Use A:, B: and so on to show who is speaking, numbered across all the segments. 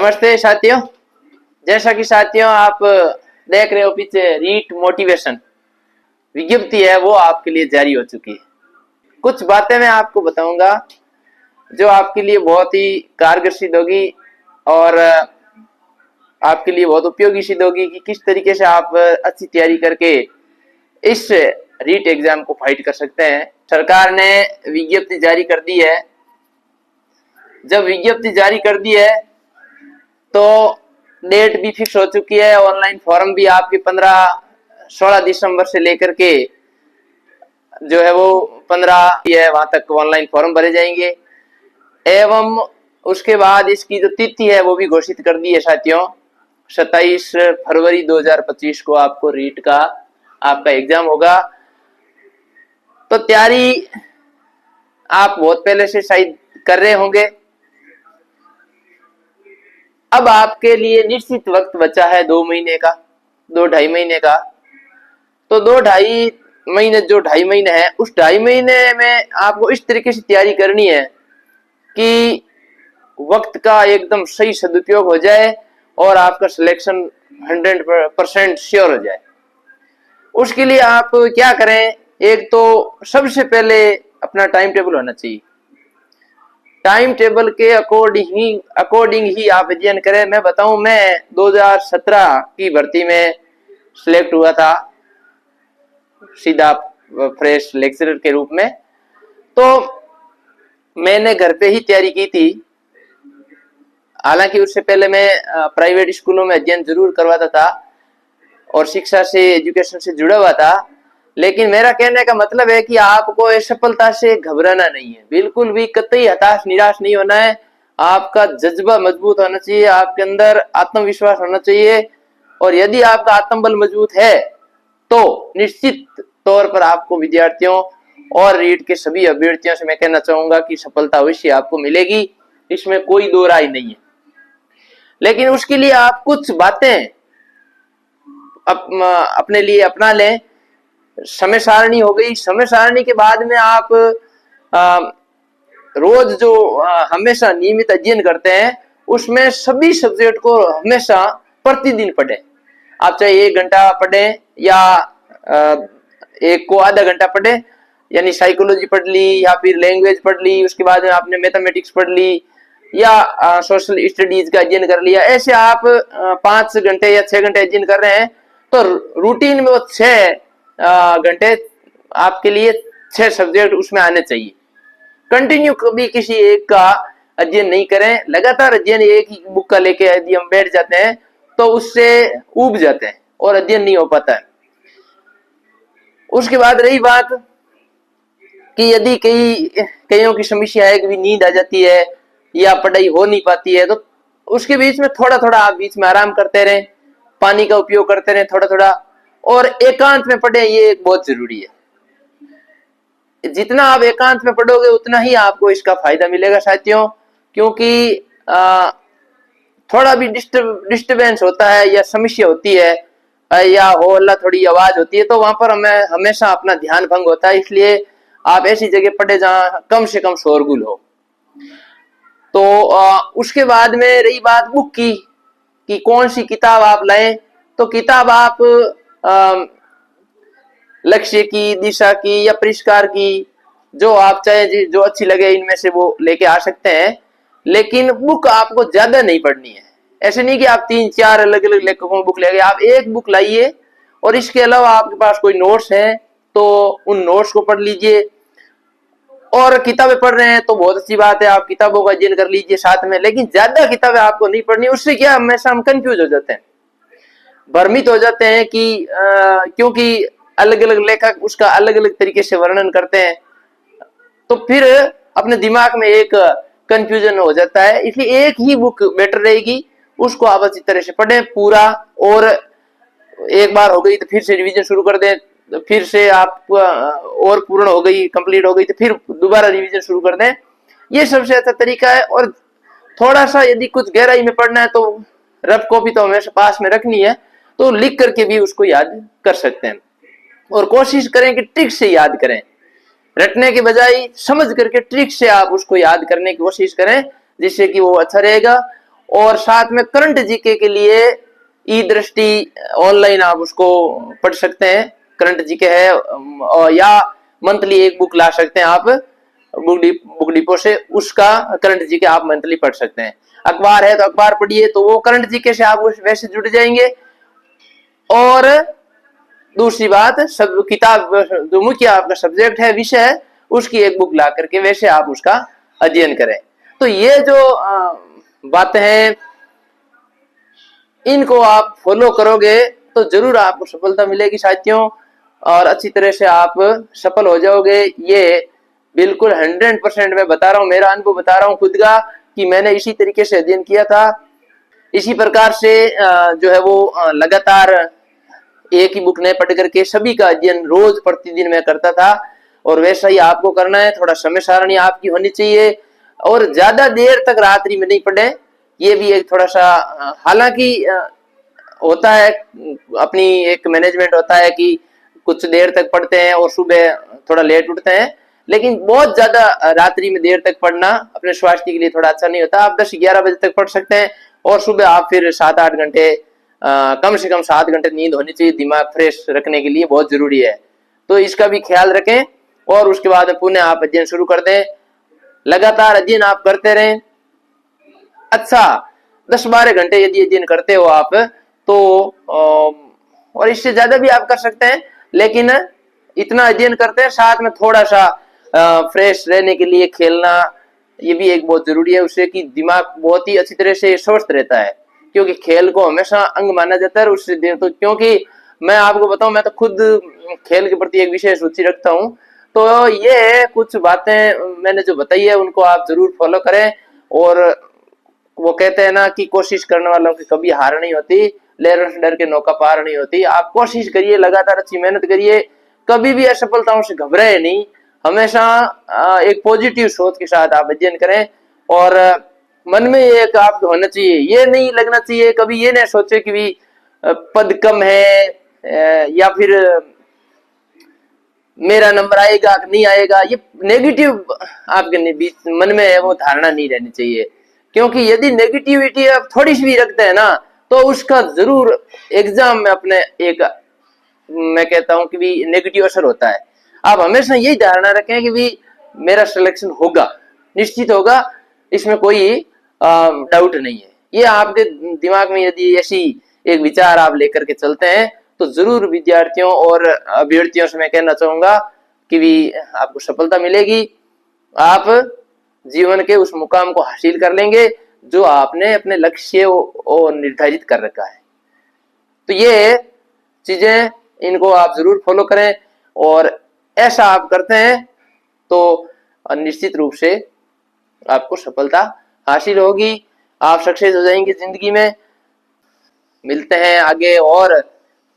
A: नमस्ते साथियों। जैसा कि साथियों आप देख रहे हो पीछे रीट मोटिवेशन विज्ञप्ति है वो आपके लिए जारी हो चुकी है। कुछ बातें मैं आपको बताऊंगा जो आपके लिए बहुत ही कारगर सिद्ध होगी और आपके लिए बहुत उपयोगी सिद्ध होगी कि किस तरीके से आप अच्छी तैयारी करके इस रीट एग्जाम को फाइट कर सकते हैं। सरकार ने विज्ञप्ति जारी कर दी है। जब विज्ञप्ति जारी कर दी है तो डेट भी फिक्स हो चुकी है। ऑनलाइन फॉर्म भी आपके 16 दिसंबर से लेकर के जो है वो 15 है वहां तक ऑनलाइन फॉर्म भरे जाएंगे एवं उसके बाद इसकी जो तिथि है वो भी घोषित कर दी है साथियों। 27 फरवरी 2025 को आपको रीट का आपका एग्जाम होगा। तो तैयारी आप बहुत पहले से शायद कर रहे होंगे। अब आपके लिए निश्चित वक्त बचा है 2 महीने का, 2-2.5 महीने का। तो 2-2.5 महीने जो 2.5 महीने है उस 2.5 महीने में आपको इस तरीके से तैयारी करनी है कि वक्त का एकदम सही सदुपयोग हो जाए और आपका सिलेक्शन 100% श्योर हो जाए। उसके लिए आप क्या करें, एक तो सबसे पहले अपना टाइम टेबल होना चाहिए। टाइम टेबल के अकॉर्डिंग ही आप अध्ययन करें। मैं बताऊं, मैं 2017 की भर्ती में सिलेक्ट हुआ था सीधा फ्रेश लेक्चरर के रूप में। तो मैंने घर पे ही तैयारी की थी। हालांकि उससे पहले मैं प्राइवेट स्कूलों में अध्ययन जरूर करवाता था और शिक्षा से एजुकेशन से जुड़ा हुआ था, लेकिन मेरा कहने का मतलब है कि आपको असफलता से घबराना नहीं है, बिल्कुल भी कतई हताश निराश नहीं होना है। आपका जज्बा मजबूत होना चाहिए, आपके अंदर आत्मविश्वास होना चाहिए और यदि आपका आत्मबल मजबूत है तो निश्चित तौर पर आपको विद्यार्थियों और रीट के सभी अभ्यर्थियों से मैं कहना चाहूंगा कि सफलता अवश्य आपको मिलेगी, इसमें कोई दो राय नहीं है। लेकिन उसके लिए आप कुछ बातें अपने लिए अपना लें। समय सारणी हो गई। समय सारणी के बाद में आप रोज जो हमेशा नियमित अध्ययन करते हैं उसमें सभी सब्जेक्ट को हमेशा प्रतिदिन पढ़ें। आप चाहे 1 घंटा पढ़ें या एक को आधा घंटा पढ़ें, यानी साइकोलॉजी पढ़ ली या फिर लैंग्वेज पढ़ ली, उसके बाद में आपने मैथमेटिक्स पढ़ ली या सोशल स्टडीज का अध्ययन कर लिया। ऐसे आप 5 घंटे या 6 घंटे अध्ययन कर रहे हैं तो रूटीन में वो 6 घंटे आपके लिए 6 सब्जेक्ट उसमें आने चाहिए। कंटिन्यू कभी किसी एक का अध्ययन नहीं करें। लगातार अध्ययन एक ही बुक का लेके यदि हम बैठ जाते हैं तो उससे ऊब जाते हैं और अध्ययन नहीं हो पाता है। उसके बाद रही बात कि यदि कईयों की समस्या है कि नींद आ जाती है या पढ़ाई हो नहीं पाती है, तो उसके बीच में थोड़ा थोड़ा आप बीच में आराम करते रहें, पानी का उपयोग करते रहें थोड़ा थोड़ा, और एकांत में पढ़ें। ये बहुत जरूरी है। जितना आप एकांत में पढ़ोगे उतना ही आपको इसका फायदा मिलेगा साथियों, क्योंकि थोड़ा भी डिस्टर्बेंस होता है या समस्या होती है या हो अल्लाह थोड़ी आवाज होती है तो वहां पर हमें हमेशा अपना ध्यान भंग होता है। इसलिए आप ऐसी जगह पढ़े जहां कम से कम शोरगुल हो। तो उसके बाद में रही बात बुक की कि कौन सी किताब आप लाएं, तो किताब आप लक्ष्य की, दिशा की या परिष्कार की, जो आप चाहे जो अच्छी लगे इनमें से वो लेके आ सकते हैं। लेकिन बुक आपको ज्यादा नहीं पढ़नी है। ऐसे नहीं कि आप 3-4 अलग अलग लेखकों बुक ले गए। आप एक बुक लाइए और इसके अलावा आपके पास कोई नोट्स हैं तो उन नोट्स को पढ़ लीजिए। और किताबें पढ़ रहे हैं तो बहुत अच्छी बात है, आप किताबों का अध्ययन कर लीजिए साथ में, लेकिन ज्यादा किताबें आपको नहीं पढ़नी। उससे क्या हमेशा हम कंफ्यूज हो जाते हैं, भ्रमित हो जाते हैं कि क्योंकि अलग अलग लेखक उसका अलग अलग तरीके से वर्णन करते हैं तो फिर अपने दिमाग में एक कंफ्यूजन हो जाता है। इसलिए एक ही बुक बेटर रहेगी, उसको आप अच्छी तरह से पढ़ें पूरा, और एक बार हो गई तो फिर से रिवीजन शुरू कर दें, फिर से आप और पूर्ण हो गई, कंप्लीट हो गई तो फिर दोबारा रिवीजन शुरू कर दें। ये सबसे अच्छा तरीका है। और थोड़ा सा यदि कुछ गहराई में पढ़ना है तो रफ कॉपी तो हमेशा पास में रखनी है, तो लिख करके भी उसको याद कर सकते हैं। और कोशिश करें कि ट्रिक से याद करें, रटने के बजाय समझ करके ट्रिक से आप उसको याद करने की कोशिश करें, जिससे कि वो अच्छा रहेगा। और साथ में करंट जीके के लिए ई दृष्टि ऑनलाइन आप उसको पढ़ सकते हैं, करंट जीके है, या मंथली एक बुक ला सकते हैं आप बुक डिपो से, उसका करंट जीके आप मंथली पढ़ सकते हैं। अखबार है तो अखबार पढ़िए, तो वो करंट जीके से आप वैसे जुड़ जाएंगे। और दूसरी बात, सब किताब जो मुख्य आपका सब्जेक्ट है, विषय है, उसकी एक बुक ला करके वैसे आप उसका अध्ययन करें। तो ये जो बातें हैं, इनको आप फॉलो करोगे तो जरूर आपको सफलता मिलेगी साथियों, और अच्छी तरह से आप सफल हो जाओगे। ये बिल्कुल 100% मैं बता रहा हूँ, मेरा अनुभव बता रहा हूँ खुद का, कि मैंने इसी तरीके से अध्ययन किया था। इसी प्रकार से जो है वो लगातार एक ही बुक नहीं पढ़ करके सभी का अध्ययन रोज प्रतिदिन मैं करता था, और वैसा ही आपको करना है। थोड़ा समय सारणी आपकी होनी चाहिए, और ज्यादा देर तक रात्रि में नहीं पढ़े, ये भी एक थोड़ा सा, हालांकि होता है, अपनी एक मैनेजमेंट होता है कि कुछ देर तक पढ़ते हैं और सुबह थोड़ा लेट उठते हैं, लेकिन बहुत ज्यादा रात्रि में देर तक पढ़ना अपने स्वास्थ्य के लिए थोड़ा अच्छा नहीं होता। आप 10-11 बजे तक पढ़ सकते हैं, और सुबह आप फिर 7-8 घंटे, कम से कम 7 घंटे नींद होनी चाहिए, दिमाग फ्रेश रखने के लिए बहुत जरूरी है। तो इसका भी ख्याल रखें, और उसके बाद पुनः आप अध्ययन शुरू कर दें। लगातार अध्ययन आप करते रहें। अच्छा, 10-12 घंटे यदि अध्ययन करते हो आप, तो और इससे ज्यादा भी आप कर सकते हैं, लेकिन इतना अध्ययन करते हैं, साथ में थोड़ा सा फ्रेश रहने के लिए खेलना, ये भी एक बहुत जरूरी है, उससे कि दिमाग बहुत ही अच्छी तरह से स्वस्थ रहता है, क्योंकि खेल को हमेशा अंग माना जाता है। उससे देर तो, क्योंकि मैं आपको बताऊं, मैं तो खुद खेल के प्रति एक विशेष रुचि रखता हूं। तो ये कुछ बातें मैंने जो बताई है, उनको आप जरूर फॉलो करें। और वो कहते हैं ना कि कोशिश करने वालों की कभी हार नहीं होती, लहरों से डर के नौका पार नहीं होती। आप कोशिश करिए, लगातार अच्छी मेहनत करिए, कभी भी असफलताओं से घबराए नहीं, हमेशा एक पॉजिटिव सोच के साथ आप अध्ययन करें। और मन में एक आपको होना चाहिए, ये नहीं लगना चाहिए कभी, ये नहीं सोचे कि भी पद कम है, या फिर मेरा नंबर आएगा कि नहीं आएगा, ये नेगेटिव आपके बीच मन में है, वो धारणा नहीं रहनी चाहिए। क्योंकि यदि नेगेटिविटी आप थोड़ी सी भी रखते हैं ना, तो उसका जरूर एग्जाम में अपने एक, मैं कहता हूं कि भी नेगेटिव असर होता है। आप हमेशा यही धारणा रखें कि भी मेरा सिलेक्शन होगा, निश्चित होगा, इसमें कोई डाउट नहीं है। ये आपके दिमाग में यदि ऐसी एक विचार आप लेकर के चलते हैं, तो जरूर विद्यार्थियों और अभ्यर्थियों से मैं कहना चाहूंगा कि भी आपको सफलता मिलेगी। आप जीवन के उस मुकाम को हासिल कर लेंगे जो आपने अपने लक्ष्य को निर्धारित कर रखा है। तो ये चीजें, इनको आप जरूर फॉलो करें, और ऐसा आप करते हैं तो निश्चित रूप से आपको सफलता हासिल होगी, आप सक्सेस हो जाएंगे जिंदगी में। मिलते हैं आगे और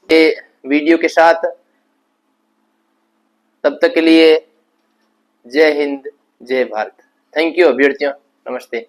A: ये वीडियो के साथ, तब तक के लिए जय हिंद, जय भारत। थैंक यू अभ्यर्थियों, नमस्ते।